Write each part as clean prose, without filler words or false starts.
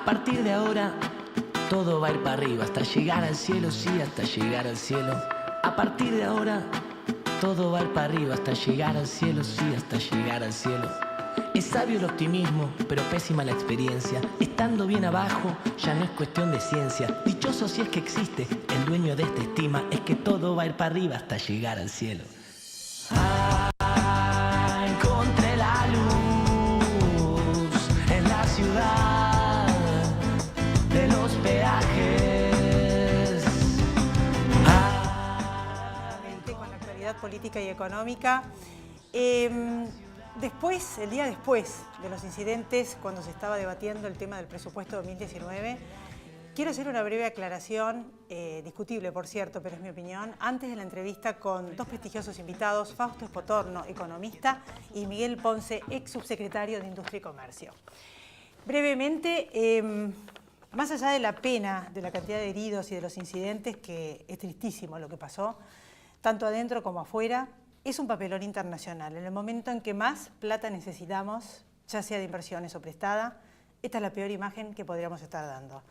partir de ahora todo va a ir para arriba, hasta llegar al cielo, sí, hasta llegar al cielo. A partir de ahora todo va a ir para arriba, hasta llegar al cielo, sí, hasta llegar al cielo. Es sabio el optimismo, pero pésima la experiencia. Estando bien abajo, ya no es cuestión de ciencia. Dichoso si es que existe el dueño de esta estima, es que todo va a ir para arriba hasta llegar al cielo. Encontré la luz en la ciudad de los peajes. Con la actualidad política y económica. El día después de los incidentes, cuando se estaba debatiendo el tema del presupuesto 2019, quiero hacer una breve aclaración, discutible por cierto, pero es mi opinión, antes de la entrevista con dos prestigiosos invitados, Fausto Espotorno, economista, y Miguel Ponce, ex subsecretario de Industria y Comercio. Brevemente, más allá de la pena, de la cantidad de heridos y de los incidentes, que es tristísimo lo que pasó, tanto adentro como afuera, es un papelón internacional. En el momento en que más plata necesitamos, ya sea de inversiones o prestada, esta es la peor imagen que podríamos estar dando.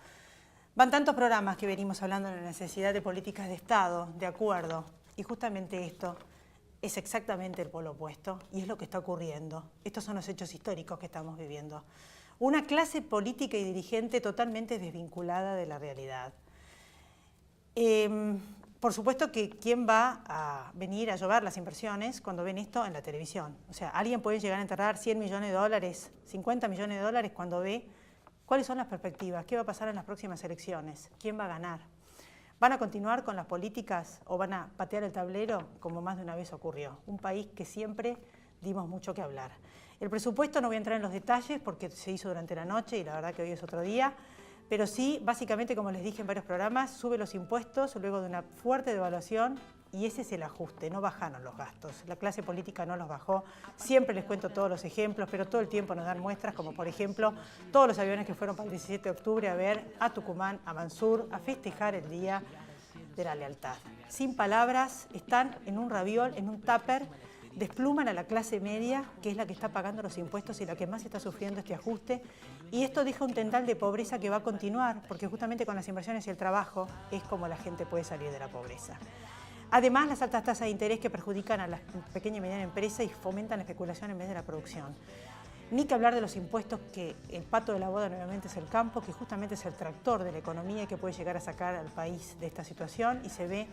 Van tantos programas que venimos hablando de la necesidad de políticas de Estado, de acuerdo, y justamente esto es exactamente el polo opuesto y es lo que está ocurriendo. Estos son los hechos históricos que estamos viviendo. Una clase política y dirigente totalmente desvinculada de la realidad. Por supuesto que ¿quién va a venir a llover las inversiones cuando ven esto en la televisión? O sea, alguien puede llegar a enterrar 100 millones de dólares, 50 millones de dólares cuando ve cuáles son las perspectivas, qué va a pasar en las próximas elecciones, quién va a ganar. ¿Van a continuar con las políticas o van a patear el tablero como más de una vez ocurrió? Un país que siempre dimos mucho que hablar. El presupuesto no voy a entrar en los detalles porque se hizo durante la noche y la verdad que hoy es otro día. Pero sí, básicamente, como les dije en varios programas, sube los impuestos luego de una fuerte devaluación y ese es el ajuste, no bajaron los gastos. La clase política no los bajó. Siempre les cuento todos los ejemplos, pero todo el tiempo nos dan muestras, como por ejemplo, todos los aviones que fueron para el 17 de octubre a ver a Tucumán, a Mansur, a festejar el Día de la Lealtad. Sin palabras, están en un raviol, en un tupper, despluman a la clase media, que es la que está pagando los impuestos y la que más está sufriendo este ajuste. Y esto deja un tendal de pobreza que va a continuar, porque justamente con las inversiones y el trabajo es como la gente puede salir de la pobreza. Además, las altas tasas de interés que perjudican a las pequeñas y medianas empresas y fomentan la especulación en vez de la producción. Ni que hablar de los impuestos, que el pato de la boda nuevamente es el campo, que justamente es el tractor de la economía y que puede llegar a sacar al país de esta situación, y se ve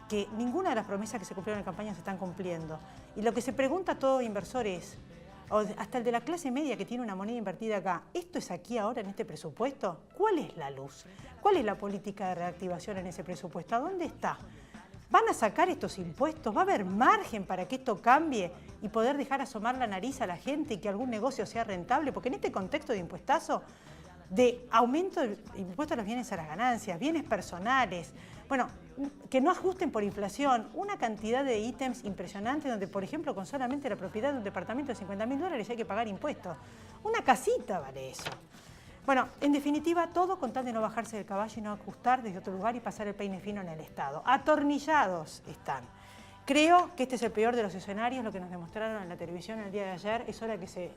que ninguna de las promesas que se cumplieron en campaña se están cumpliendo. Y lo que se pregunta a todo inversor es, o hasta el de la clase media que tiene una moneda invertida acá, ¿esto es aquí ahora en este presupuesto? ¿Cuál es la luz? ¿Cuál es la política de reactivación en ese presupuesto? ¿A dónde está? ¿Van a sacar estos impuestos? ¿Va a haber margen para que esto cambie y poder dejar asomar la nariz a la gente y que algún negocio sea rentable? Porque en este contexto de impuestazo, de aumento del impuesto a los bienes a las ganancias, bienes personales, bueno, que no ajusten por inflación, una cantidad de ítems impresionantes donde, por ejemplo, con solamente la propiedad de un departamento de 50.000 dólares hay que pagar impuestos. Una casita vale eso. Bueno, en definitiva, todo con tal de no bajarse del caballo y no ajustar desde otro lugar y pasar el peine fino en el Estado. Atornillados están. Creo que este es el peor de los escenarios, lo que nos demostraron en la televisión el día de ayer. Es hora que se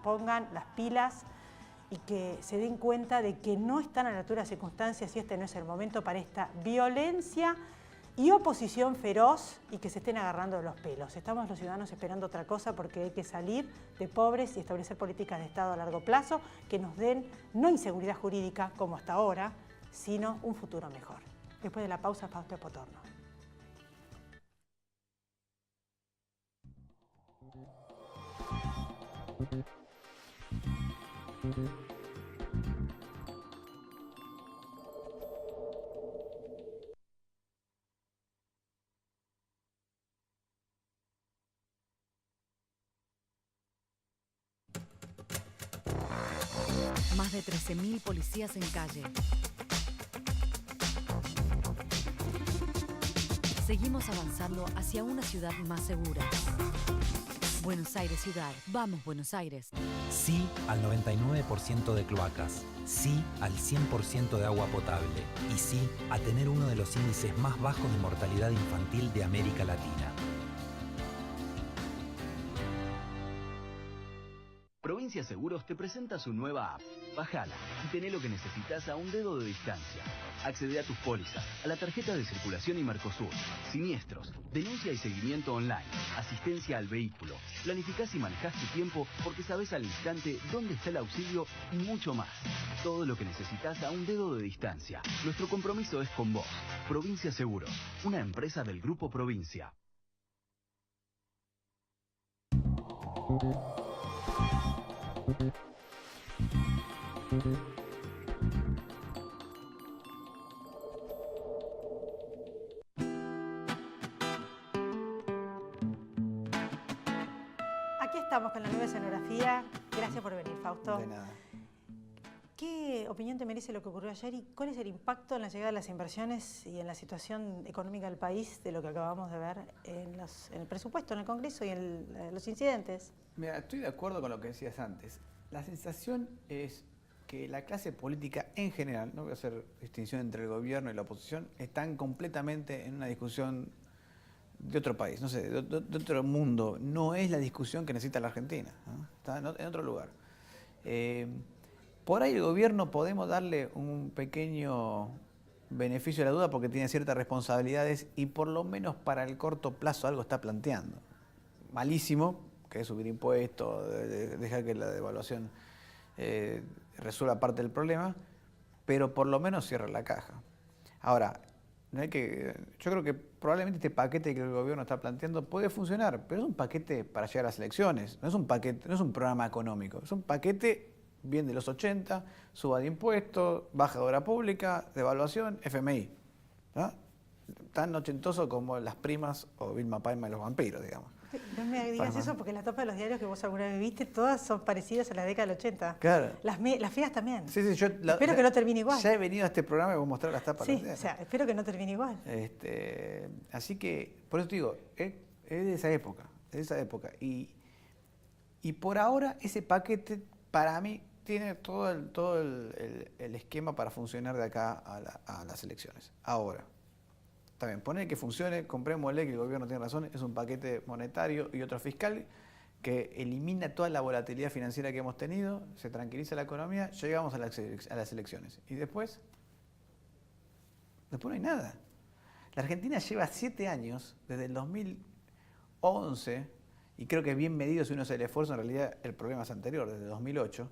pongan las pilas y que se den cuenta de que no están a la altura de las circunstancias y este no es el momento para esta violencia y oposición feroz y que se estén agarrando de los pelos. Estamos los ciudadanos esperando otra cosa porque hay que salir de pobres y establecer políticas de Estado a largo plazo que nos den no inseguridad jurídica como hasta ahora, sino un futuro mejor. Después de la pausa, Fausto Espotorno. Más de 13.000 policías en calle. Seguimos avanzando hacia una ciudad más segura. Buenos Aires Ciudad. Vamos, Buenos Aires. Sí al 99% de cloacas. Sí al 100% de agua potable. Y sí a tener uno de los índices más bajos de mortalidad infantil de América Latina. Provincia Seguros te presenta su nueva app. Bájala y tené lo que necesitas a un dedo de distancia. Accede a tus pólizas, a la tarjeta de circulación y Mercosur, siniestros, denuncia y seguimiento online, asistencia al vehículo. Planificás y manejás tu tiempo porque sabés al instante dónde está el auxilio y mucho más. Todo lo que necesitas a un dedo de distancia. Nuestro compromiso es con vos. Provincia Seguros, una empresa del Grupo Provincia. Aquí estamos con la nueva escenografía. Gracias por venir, Fausto. De nada. ¿Qué opinión te merece lo que ocurrió ayer y cuál es el impacto en la llegada de las inversiones y en la situación económica del país de lo que acabamos de ver en el presupuesto, en el Congreso y en los incidentes? Mira, estoy de acuerdo con lo que decías antes. La sensación es que la clase política en general, no voy a hacer distinción entre el gobierno y la oposición, están completamente en una discusión de otro país, no sé, de otro mundo. No es la discusión que necesita la Argentina, ¿no? Está en otro lugar. Por ahí el gobierno podemos darle un pequeño beneficio de la duda porque tiene ciertas responsabilidades y por lo menos para el corto plazo algo está planteando. Malísimo, que es subir impuestos, dejar que la devaluación resuelva parte del problema, pero por lo menos cierra la caja. Ahora, no hay yo creo que probablemente este paquete que el gobierno está planteando puede funcionar, pero es un paquete para llegar a las elecciones, no es un paquete, no es un programa económico, es un paquete bien de los 80, suba de impuestos, baja de obra pública, devaluación, FMI, ¿no? Tan ochentoso como las primas o Vilma Palma y los vampiros, digamos. No me digas eso porque la tapa de los diarios que vos alguna vez viste, todas son parecidas a la década del 80. Claro. Las feas también. Sí, yo espero que no termine igual. Ya he venido a este programa y voy a mostrar las tapas. Sí, o sea, espero que no termine igual. Así que, por eso te digo, es de esa época, Y por ahora ese paquete, para mí, tiene todo el esquema para funcionar de acá a las elecciones. Ahora, está bien, poner que funcione, comprémosle que el gobierno tiene razón, es un paquete monetario y otro fiscal que elimina toda la volatilidad financiera que hemos tenido, se tranquiliza la economía, llegamos a las elecciones. Y después no hay nada. La Argentina lleva 7 años, desde el 2011, y creo que bien medido si uno hace el esfuerzo, en realidad el problema es anterior, desde el 2008,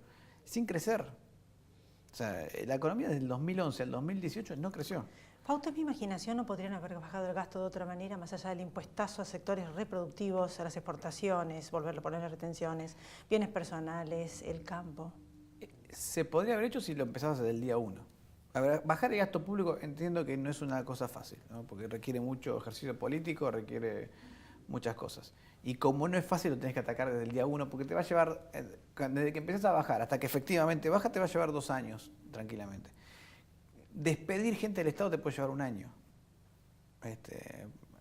sin crecer. O sea, la economía desde el 2011 al 2018 no creció. Fausto, en mi imaginación no podrían haber bajado el gasto de otra manera, más allá del impuestazo a sectores reproductivos, a las exportaciones, volverlo a poner en retenciones, bienes personales, el campo. Se podría haber hecho si lo empezabas desde el día 1. A ver, bajar el gasto público entiendo que no es una cosa fácil, ¿no? Porque requiere mucho ejercicio político, requiere muchas cosas. Y como no es fácil, lo tenés que atacar desde el día 1, porque te va a llevar, desde que empezás a bajar hasta que efectivamente baja, te va a llevar 2 años, tranquilamente. Despedir gente del Estado te puede llevar 1 año.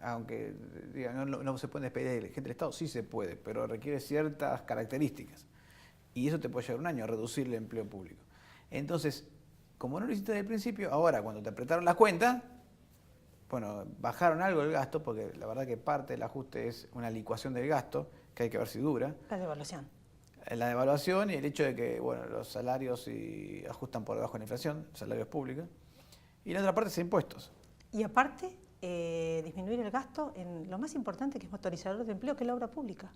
Aunque digan, no se puede despedir gente del Estado, sí se puede, pero requiere ciertas características. Y eso te puede llevar 1 año, reducir el empleo público. Entonces, como no lo hiciste desde el principio, ahora cuando te apretaron la cuenta, bueno, bajaron algo el gasto, porque la verdad que parte del ajuste es una licuación del gasto, que hay que ver si dura. La devaluación. La devaluación y el hecho de que los salarios ajustan por debajo de la inflación, salarios públicos. Y la otra parte es impuestos. Y aparte, disminuir el gasto en lo más importante que es motorizador de empleo, que es la obra pública.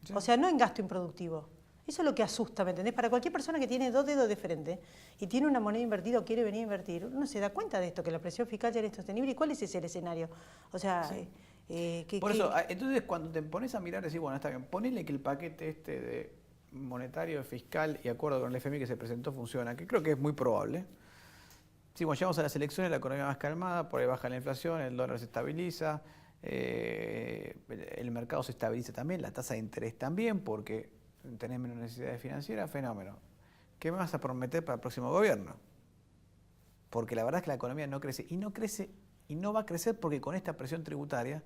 Sí. O sea, no en gasto improductivo. Eso es lo que asusta, ¿me entendés? Para cualquier persona que tiene 2 dedos de frente y tiene una moneda invertida o quiere venir a invertir, uno se da cuenta de esto, que la presión fiscal ya es sostenible. ¿Y cuál es ese el escenario? O sea, sí. Por eso, entonces cuando te pones a mirar, decís, bueno, está bien, ponele que el paquete de monetario, fiscal y acuerdo con el FMI que se presentó funciona, que creo que es muy probable. Sí, cuando llegamos a las elecciones, la economía más calmada, por ahí baja la inflación, el dólar se estabiliza, el mercado se estabiliza también, la tasa de interés también, porque tenés menos necesidades financieras, fenómeno. ¿Qué me vas a prometer para el próximo gobierno? Porque la verdad es que la economía no crece y no va a crecer porque con esta presión tributaria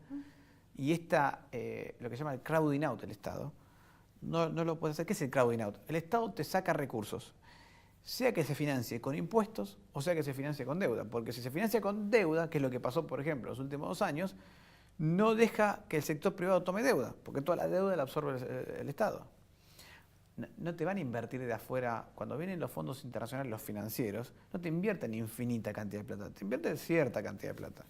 y lo que se llama el crowding out del Estado, no lo puede hacer. ¿Qué es el crowding out? El Estado te saca recursos, sea que se financie con impuestos o sea que se financie con deuda. Porque si se financia con deuda, que es lo que pasó, por ejemplo, los últimos 2 años, no deja que el sector privado tome deuda, porque toda la deuda la absorbe el Estado. no te van a invertir de afuera. Cuando vienen los fondos internacionales, los financieros, no te invierten infinita cantidad de plata, te invierten cierta cantidad de plata.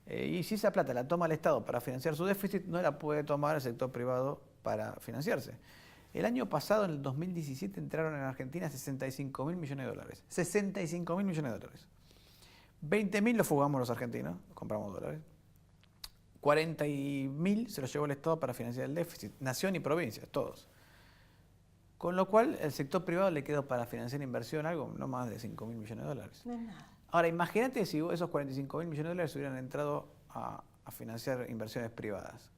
Y si esa plata la toma el Estado para financiar su déficit, no la puede tomar el sector privado para financiarse. El año pasado, en el 2017, entraron en Argentina 65.000 millones de dólares. 65.000 millones de dólares. 20.000 los fugamos los argentinos, compramos dólares. 40.000 se los llevó el Estado para financiar el déficit, nación y provincias, todos. Con lo cual, el sector privado le quedó para financiar inversión algo no más de 5.000 millones de dólares. No es nada. Ahora, imagínate si esos 45.000 millones de dólares hubieran entrado a financiar inversiones privadas.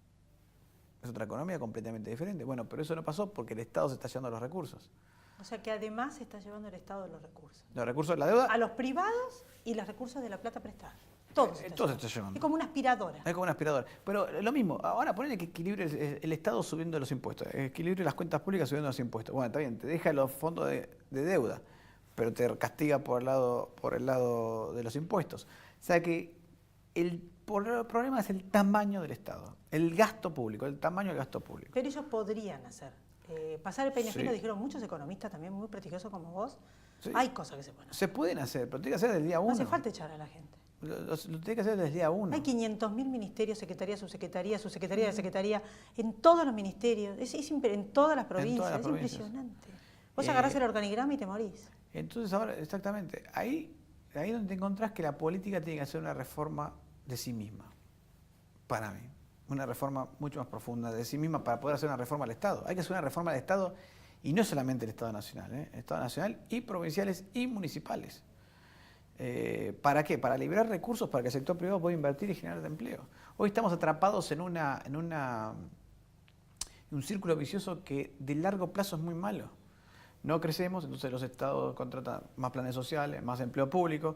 Es otra economía completamente diferente. Bueno, pero eso no pasó porque el Estado se está llevando los recursos. O sea que además se está llevando el Estado de los recursos. Los recursos de la deuda. A los privados y los recursos de la plata prestada. Todos se Todos se está llevando. Es como una aspiradora. Es como una aspiradora. Pero lo mismo, ahora ponele que equilibre el Estado subiendo los impuestos, equilibre las cuentas públicas subiendo los impuestos. Bueno, está bien, te deja los fondos de deuda, pero te castiga por el lado de los impuestos. O sea que el problema es el tamaño del Estado, el gasto público, el tamaño del gasto público. Pero ellos podrían hacer. Pasar el peine Sí. fino, dijeron muchos economistas también muy prestigiosos como vos. Sí. Hay cosas que se pueden hacer. Se pueden hacer, pero tiene que hacer desde el día No uno. hace falta echar a la gente. Lo tiene que hacer desde el día uno. Hay 500.000 ministerios, secretaría, subsecretaría de secretaría, en todos los ministerios, en todas las provincias, las es provincias. impresionante. Vos agarrás el organigrama y te morís. Entonces ahora, exactamente, ahí donde te encontrás que la política tiene que hacer una reforma de sí misma, para mí. Una reforma mucho más profunda de sí misma para poder hacer una reforma al Estado. Hay que hacer una reforma al Estado y no solamente el Estado Nacional, el Estado Nacional y provinciales y municipales. ¿Para qué? Para liberar recursos para que el sector privado pueda invertir y generar empleo. Hoy estamos atrapados en un círculo vicioso que de largo plazo es muy malo. No crecemos, entonces los estados contratan más planes sociales, más empleo público,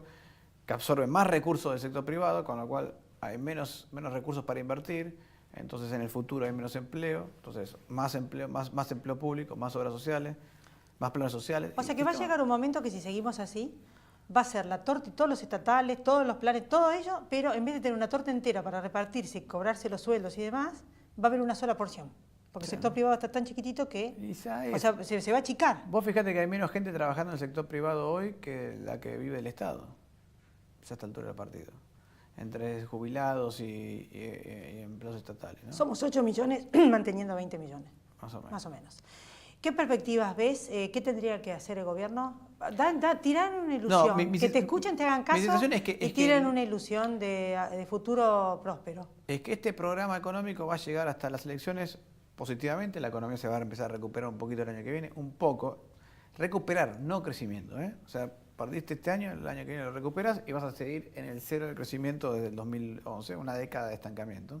que absorben más recursos del sector privado, con lo cual hay menos recursos para invertir, entonces en el futuro hay menos empleo, entonces más empleo público, más obras sociales, más planes sociales. O sea que va a llegar un momento que si seguimos así, va a ser la torta y todos los estatales, todos los planes, todo ello, pero en vez de tener una torta entera para repartirse y cobrarse los sueldos y demás, va a haber una sola porción. Porque el sector privado está tan chiquitito que se va a achicar. Vos fíjate que hay menos gente trabajando en el sector privado hoy que la que vive el Estado, a esta altura del partido, entre jubilados y empleados estatales, ¿no? Somos 8 millones manteniendo 20 millones. Más o menos. ¿Qué perspectivas ves? ¿Qué tendría que hacer el gobierno? Tirar una ilusión, No, que te escuchen, te hagan caso mi sensación es y tiren una ilusión de futuro próspero. Es que este programa económico va a llegar hasta las elecciones positivamente, la economía se va a empezar a recuperar un poquito el año que viene, un poco. Recuperar, no crecimiento, ¿eh? O sea, perdiste este año, el año que viene lo recuperas y vas a seguir en el cero de crecimiento desde el 2011, una década de estancamiento.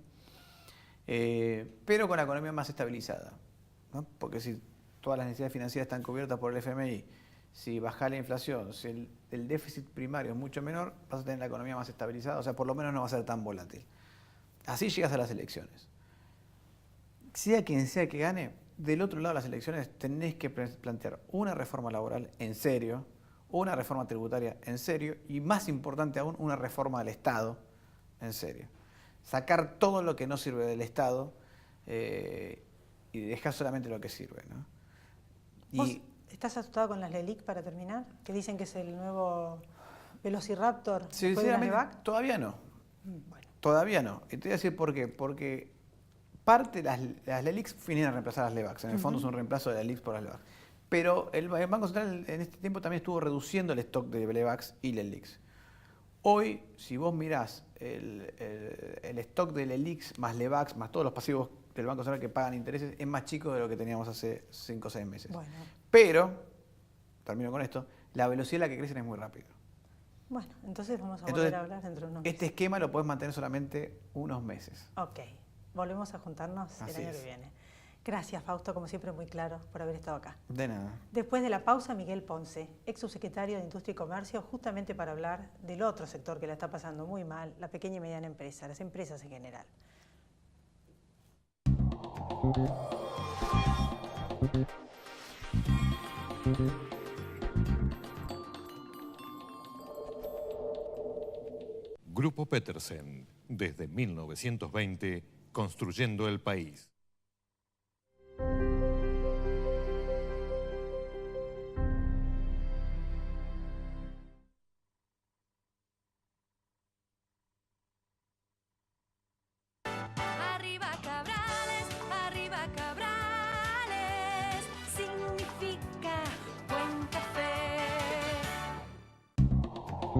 Pero con la economía más estabilizada, ¿no? Porque si todas las necesidades financieras están cubiertas por el FMI, si baja la inflación, si el déficit primario es mucho menor, vas a tener la economía más estabilizada, o sea, por lo menos no va a ser tan volátil. Así llegas a las elecciones. Sea quien sea que gane, del otro lado de las elecciones tenés que plantear una reforma laboral en serio, una reforma tributaria en serio y, más importante aún, una reforma del Estado en serio. Sacar todo lo que no sirve del Estado y dejar solamente lo que sirve, ¿no? ¿Vos estás asustado con las LELIC para terminar? Que dicen que es el nuevo Velociraptor después de las LEVAC. Todavía no. Bueno. Todavía no. Y te voy a decir por qué. Porque parte de las LELICs vienen a reemplazar las LEVACs. En el fondo es un reemplazo de las LELICs por las LEVACs. Pero el Banco Central en este tiempo también estuvo reduciendo el stock de LEVACs y LELICs. Hoy, si vos mirás el stock de LELICs más LEVACs, más todos los pasivos del Banco Central que pagan intereses, es más chico de lo que teníamos hace 5 o 6 meses. Bueno. Pero, termino con esto, la velocidad a la que crecen es muy rápido. Bueno, entonces vamos a volver a hablar dentro de unos meses. Este esquema lo podés mantener solamente unos meses. Ok, volvemos a juntarnos el año que viene. Gracias, Fausto, como siempre muy claro por haber estado acá. De nada. Después de la pausa, Miguel Ponce, ex subsecretario de Industria y Comercio, justamente para hablar del otro sector que la está pasando muy mal, la pequeña y mediana empresa, las empresas en general. Grupo Petersen, desde 1920, construyendo el país.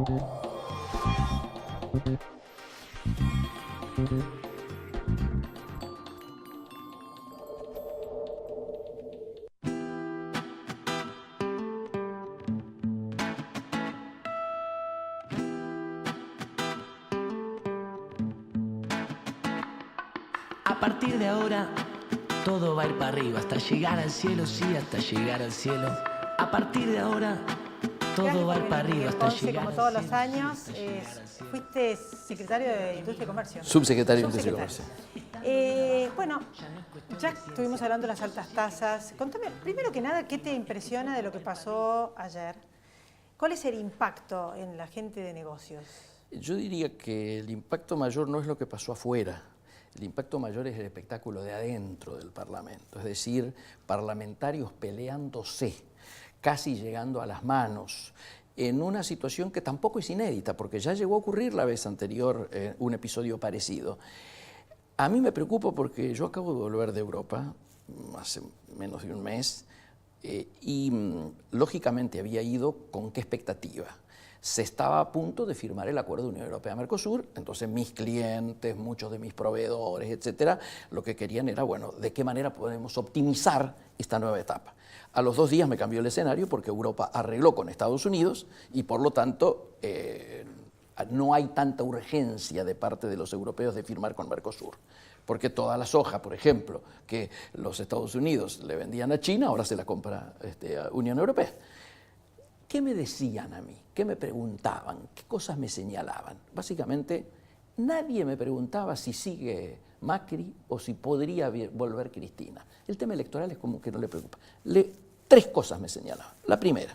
A partir de ahora, todo va a ir para arriba, hasta llegar al cielo, sí, hasta llegar al cielo. A partir de ahora, todo va a ir para arriba, hasta Ponce, llegar como al todos cielo. los años, fuiste secretario de Industria y Comercio. Subsecretario de Industria y Comercio. Bueno, ya estuvimos hablando de las altas tasas. Contame, primero que nada, ¿qué te impresiona de lo que pasó ayer? ¿Cuál es el impacto en la gente de negocios? Yo diría que el impacto mayor no es lo que pasó afuera. El impacto mayor es el espectáculo de adentro del Parlamento, es decir, parlamentarios peleándose, casi llegando a las manos, en una situación que tampoco es inédita, porque ya llegó a ocurrir la vez anterior un episodio parecido. A mí me preocupa porque yo acabo de volver de Europa hace menos de un mes y lógicamente había ido con qué expectativa. Se estaba a punto de firmar el acuerdo de Unión Europea-Mercosur, entonces mis clientes, muchos de mis proveedores, etcétera, lo que querían era, bueno, ¿de qué manera podemos optimizar esta nueva etapa? A los 2 días me cambió el escenario porque Europa arregló con Estados Unidos y por lo tanto no hay tanta urgencia de parte de los europeos de firmar con Mercosur. Porque toda la soja, por ejemplo, que los Estados Unidos le vendían a China, ahora se la compra a Unión Europea. ¿Qué me decían a mí? ¿Qué me preguntaban? ¿Qué cosas me señalaban? Básicamente, nadie me preguntaba si sigue Macri o si podría volver Cristina. El tema electoral es como que no le preocupa. 3 cosas me señalaban. La primera,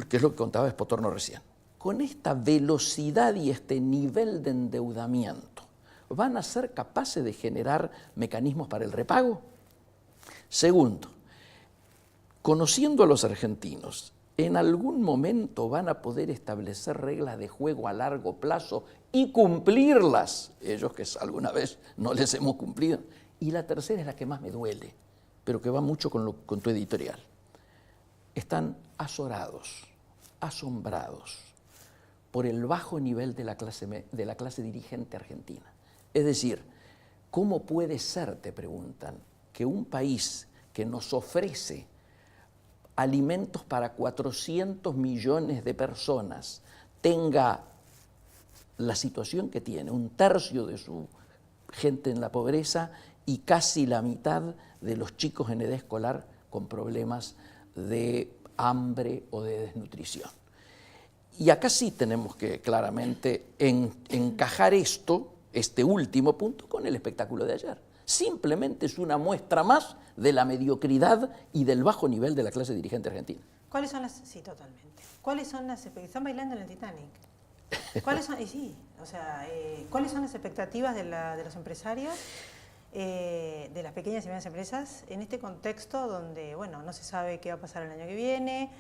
que es lo que contaba Espotorno recién, con esta velocidad y este nivel de endeudamiento, ¿van a ser capaces de generar mecanismos para el repago? Segundo, conociendo a los argentinos, ¿en algún momento van a poder establecer reglas de juego a largo plazo y cumplirlas? Ellos que alguna vez no les hemos cumplido. Y la tercera es la que más me duele, pero que va mucho con tu editorial. Están azorados, asombrados por el bajo nivel de la clase dirigente argentina. Es decir, ¿cómo puede ser, te preguntan, que un país que nos ofrece alimentos para 400 millones de personas tenga la situación que tiene, 1/3 de su gente en la pobreza y casi la mitad de los chicos en edad escolar con problemas de hambre o de desnutrición? Y acá sí tenemos que claramente encajar este último punto con el espectáculo de ayer. Simplemente es una muestra más de la mediocridad y del bajo nivel de la clase dirigente argentina. ¿Cuáles son las...? Sí, totalmente. ¿Cuáles son las...? Están bailando en el Titanic. ¿Cuáles son...? Y sí, o sea, ¿cuáles son las expectativas de los empresarios, de las pequeñas y medianas empresas, en este contexto donde, bueno, no se sabe qué va a pasar el año que viene,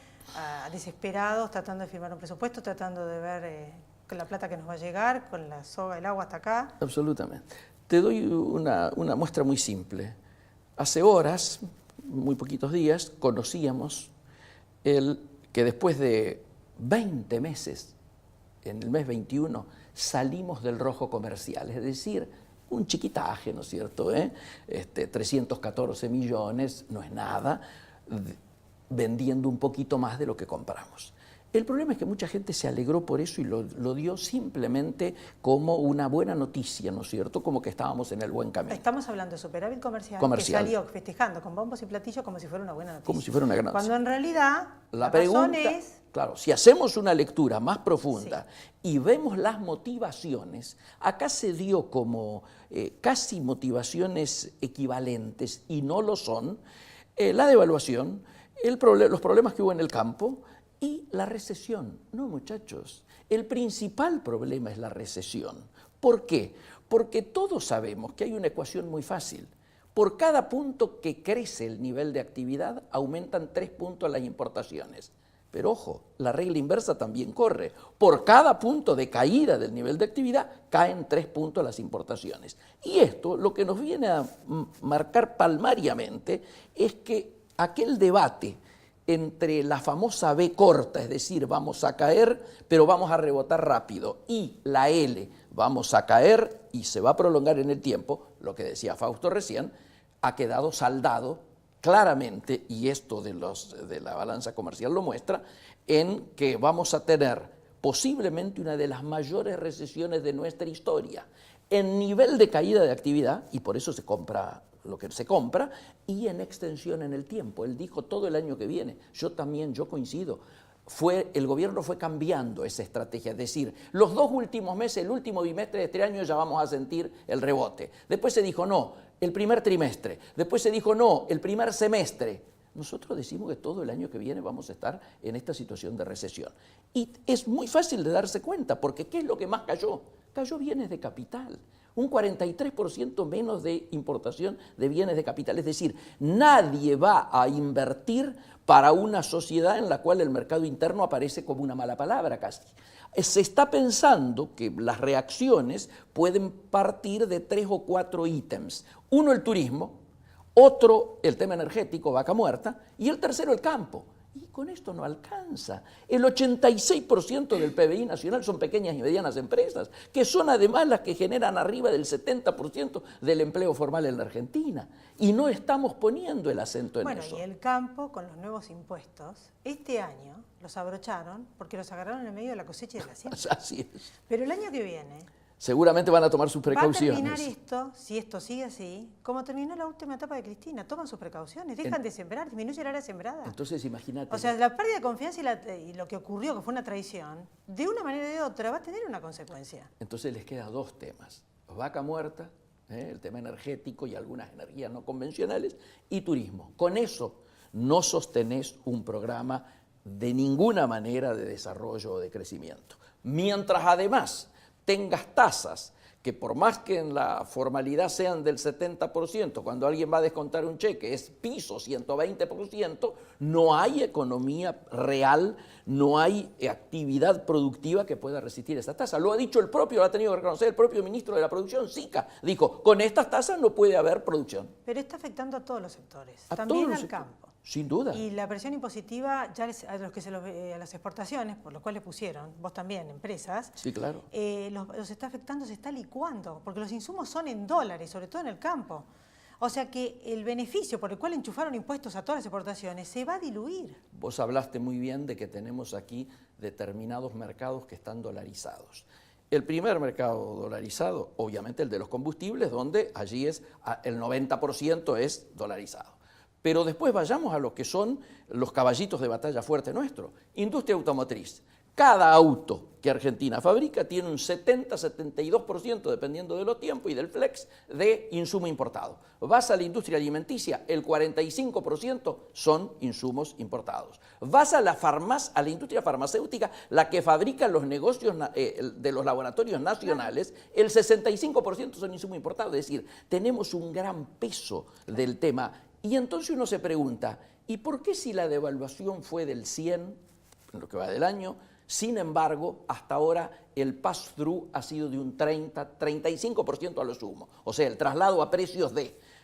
desesperados, tratando de firmar un presupuesto, tratando de ver con la plata que nos va a llegar, con la soga, el agua hasta acá? Absolutamente. Te doy una muestra muy simple. Hace horas, muy poquitos días, conocíamos que después de 20 meses, en el mes 21, salimos del rojo comercial, es decir, un chiquitaje, ¿no es cierto? 314 millones, no es nada, vendiendo un poquito más de lo que compramos. El problema es que mucha gente se alegró por eso y lo dio simplemente como una buena noticia, ¿no es cierto? Como que estábamos en el buen camino. Estamos hablando de superávit comercial. Que salió festejando con bombos y platillos como si fuera una buena noticia. Como si fuera una gran noticia. Cuando en realidad la pregunta es... Claro, si hacemos una lectura más profunda y vemos las motivaciones, acá se dio como casi motivaciones equivalentes y no lo son, la devaluación, los problemas que hubo en el campo, y la recesión. No, muchachos, el principal problema es la recesión. ¿Por qué? Porque todos sabemos que hay una ecuación muy fácil. Por cada punto que crece el nivel de actividad, aumentan 3 puntos las importaciones. Pero ojo, la regla inversa también corre. Por cada punto de caída del nivel de actividad, caen 3 puntos las importaciones. Y esto lo que nos viene a marcar palmariamente es que aquel debate entre la famosa B corta, es decir, vamos a caer, pero vamos a rebotar rápido, y la L, vamos a caer y se va a prolongar en el tiempo, lo que decía Fausto recién, ha quedado saldado claramente, y esto de la balanza comercial lo muestra, en que vamos a tener posiblemente una de las mayores recesiones de nuestra historia, en nivel de caída de actividad, y por eso se compra lo que se compra, y en extensión en el tiempo. Él dijo todo el año que viene. Yo coincido. El gobierno fue cambiando esa estrategia, es decir, los 2 últimos meses, el último bimestre de este año ya vamos a sentir el rebote. Después se dijo no, el primer trimestre. Después se dijo no, el primer semestre. Nosotros decimos que todo el año que viene vamos a estar en esta situación de recesión. Y es muy fácil de darse cuenta, porque ¿qué es lo que más cayó? Cayó bienes de capital. Un 43% menos de importación de bienes de capital. Es decir, nadie va a invertir para una sociedad en la cual el mercado interno aparece como una mala palabra casi. Se está pensando que las reacciones pueden partir de 3 o 4 ítems. Uno, el turismo, otro, el tema energético, vaca muerta, y el tercero, el campo. Y con esto no alcanza. El 86% del PBI nacional son pequeñas y medianas empresas, que son además las que generan arriba del 70% del empleo formal en la Argentina. Y no estamos poniendo el acento en eso. Bueno, y el campo, con los nuevos impuestos, este año los abrocharon porque los agarraron en el medio de la cosecha y de la siembra. Así es. Pero el año que viene Seguramente van a tomar sus precauciones. va a terminar esto, si esto sigue así, como terminó la última etapa de Cristina. Toman sus precauciones, dejan de sembrar, disminuye la área sembrada. Entonces, imagínate. O sea, la pérdida de confianza y lo que ocurrió, que fue una traición, de una manera o de otra va a tener una consecuencia. Entonces les quedan 2 temas. Vaca muerta, el tema energético y algunas energías no convencionales, y turismo. Con eso no sostenés un programa de ninguna manera de desarrollo o de crecimiento. Mientras además tengas tasas que por más que en la formalidad sean del 70%, cuando alguien va a descontar un cheque es piso 120%, no hay economía real, no hay actividad productiva que pueda resistir esa tasa. Lo ha dicho el propio, lo ha tenido que reconocer el propio ministro de la Producción, Sica. Dijo, con estas tasas no puede haber producción. Pero está afectando a todos los sectores, A también todos los al sectores. campo. Sin duda. Y la presión impositiva ya a las exportaciones, por lo cual le pusieron, vos también, empresas, Sí, claro. los está afectando, se está licuando, porque los insumos son en dólares, sobre todo en el campo. O sea que el beneficio por el cual enchufaron impuestos a todas las exportaciones se va a diluir. Vos hablaste muy bien de que tenemos aquí determinados mercados que están dolarizados. El primer mercado dolarizado, obviamente el de los combustibles, donde allí el 90% es dolarizado. Pero después vayamos a lo que son los caballitos de batalla fuerte nuestro. Industria automotriz. Cada auto que Argentina fabrica tiene un 70-72%, dependiendo de los tiempos y del flex, de insumo importado. Vas a la industria alimenticia, el 45% son insumos importados. Vas a la industria farmacéutica, la que fabrica los negocios de los laboratorios nacionales, el 65% son insumos importados. Es decir, tenemos un gran peso del tema. Y entonces uno se pregunta, ¿y por qué si la devaluación fue del 100, en lo que va del año, sin embargo, hasta ahora el pass-through ha sido de un 30-35% a lo sumo? O sea, el traslado a precios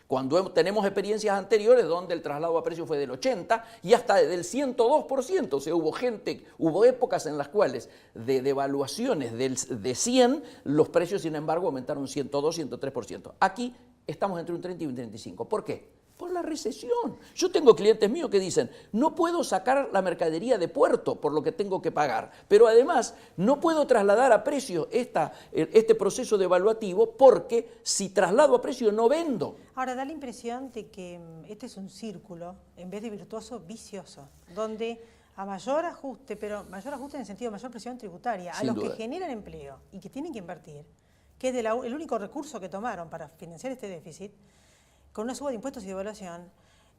cuando tenemos experiencias anteriores donde el traslado a precios fue del 80% y hasta del 102%. O sea, hubo épocas en las cuales de devaluaciones de 100, los precios, sin embargo, aumentaron 102, 103%. Aquí estamos entre un 30 y un 35%. ¿Por qué? Por la recesión. Yo tengo clientes míos que dicen, no puedo sacar la mercadería de puerto por lo que tengo que pagar, pero además no puedo trasladar a precio este proceso devaluativo porque si traslado a precio no vendo. Ahora, da la impresión de que este es un círculo, en vez de virtuoso, vicioso, donde a mayor ajuste, pero mayor ajuste en el sentido de mayor presión tributaria, a los que generan empleo y que tienen que invertir, que es el único recurso que tomaron para financiar este déficit, con una suba de impuestos y devaluación,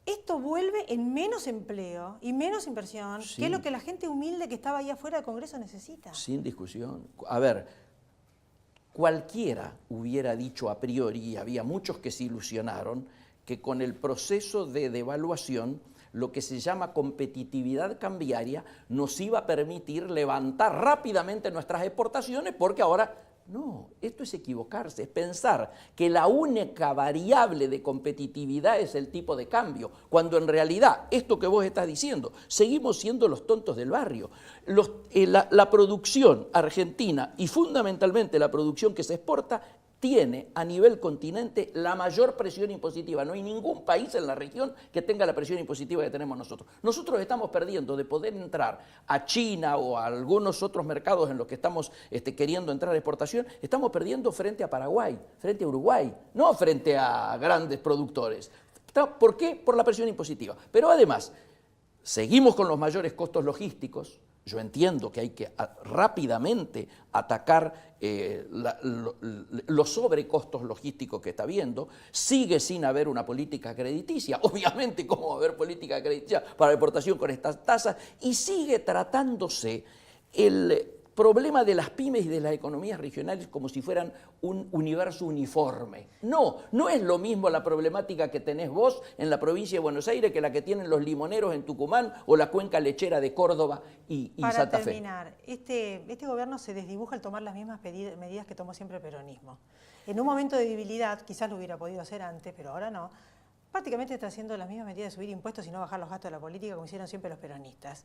esto vuelve en menos empleo y menos inversión, que es lo que la gente humilde que estaba ahí afuera del Congreso necesita. Sin discusión. A ver, cualquiera hubiera dicho a priori, y había muchos que se ilusionaron, que con el proceso de devaluación, lo que se llama competitividad cambiaria, nos iba a permitir levantar rápidamente nuestras exportaciones, porque ahora No, esto es equivocarse, es pensar que la única variable de competitividad es el tipo de cambio, cuando en realidad, esto que vos estás diciendo, seguimos siendo los tontos del barrio. La producción argentina y fundamentalmente la producción que se exporta tiene a nivel continente la mayor presión impositiva. No hay ningún país en la región que tenga la presión impositiva que tenemos nosotros. Nosotros estamos perdiendo de poder entrar a China o a algunos otros mercados en los que estamos queriendo entrar a exportación, estamos perdiendo frente a Paraguay, frente a Uruguay, no frente a grandes productores. ¿Por qué? Por la presión impositiva. Pero además, seguimos con los mayores costos logísticos. Yo entiendo que hay que rápidamente atacar los sobrecostos logísticos que está habiendo. Sigue sin haber una política crediticia. Obviamente, ¿cómo va a haber política crediticia para la exportación con estas tasas? Y sigue tratándose el problema de las pymes y de las economías regionales como si fueran un universo uniforme. No, no es lo mismo la problemática que tenés vos en la provincia de Buenos Aires que la que tienen los limoneros en Tucumán o la cuenca lechera de Córdoba y Santa Fe. Para terminar, este gobierno se desdibuja al tomar las mismas medidas que tomó siempre el peronismo. En un momento de debilidad, quizás lo hubiera podido hacer antes, pero ahora no, prácticamente está haciendo las mismas medidas de subir impuestos y no bajar los gastos de la política como hicieron siempre los peronistas.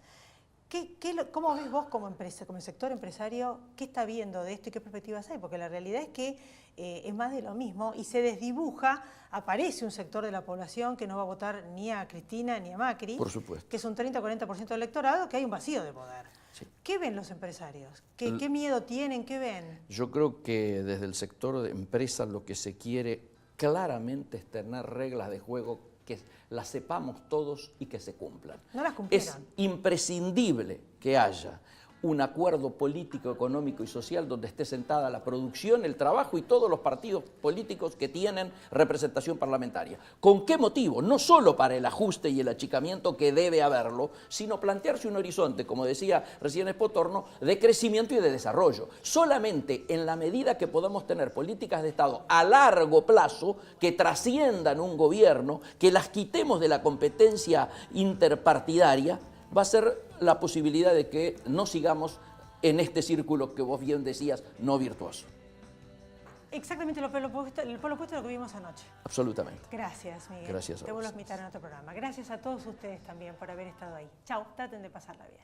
¿Cómo ves vos como empresa, como sector empresario, qué está viendo de esto y qué perspectivas hay? Porque la realidad es que es más de lo mismo y se desdibuja, aparece un sector de la población que no va a votar ni a Cristina ni a Macri, por supuesto, que es un 30-40% del electorado, que hay un vacío de poder. Sí. ¿Qué ven los empresarios? ¿Qué miedo tienen? ¿Qué ven? Yo creo que desde el sector de empresas lo que se quiere claramente es tener reglas de juego que las sepamos todos y que se cumplan. No las cumplieron. Es imprescindible que haya un acuerdo político, económico y social donde esté sentada la producción, el trabajo y todos los partidos políticos que tienen representación parlamentaria. ¿Con qué motivo? No solo para el ajuste y el achicamiento que debe haberlo, sino plantearse un horizonte, como decía recién Espotorno, de crecimiento y de desarrollo. Solamente en la medida que podamos tener políticas de Estado a largo plazo que trasciendan un gobierno, que las quitemos de la competencia interpartidaria, va a ser la posibilidad de que no sigamos en este círculo que vos bien decías, no virtuoso. Exactamente lo opuesto a lo que vimos anoche. Absolutamente. Gracias, Miguel. Gracias a vos. Te vuelvo a invitar en otro programa. Gracias a todos ustedes también por haber estado ahí. Chau, traten de pasarla bien.